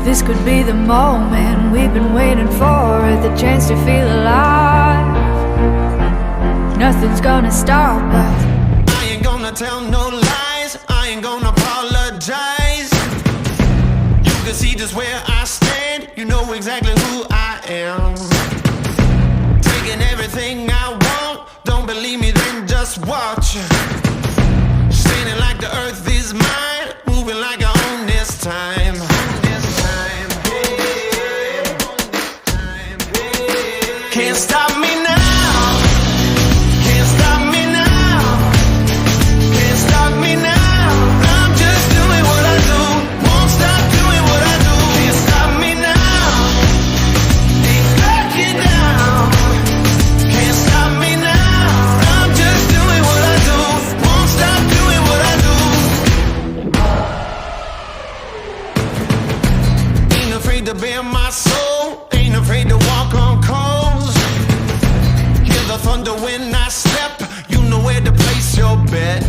This could be the moment we've been waiting for, the chance to feel alive. Nothing's gonna stop us. I ain't gonna tell no lies, I ain't gonna apologize. You can see just where I stand, you know exactly who I am. Taking everything I want, don't believe me then just watch. Standing like the earth is mine, moving like I own this time. Can't stop me now, can't stop me now, can't stop me now. I'm just doing what I do, won't stop doing what I do. Can't stop me now, ain't backing down. Can't stop me now, I'm just doing what I do, won't stop doing what I do. Ain't afraid to bare my soul, ain't afraid to walk on coals. Hear the thunder when I step, you know where to place your bet.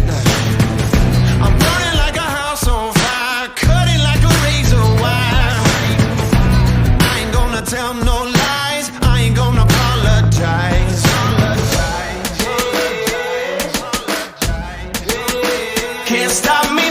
I'm burning like a house on fire, cutting like a razor wire. I ain't gonna tell no lies, I ain't gonna apologize. Can't stop me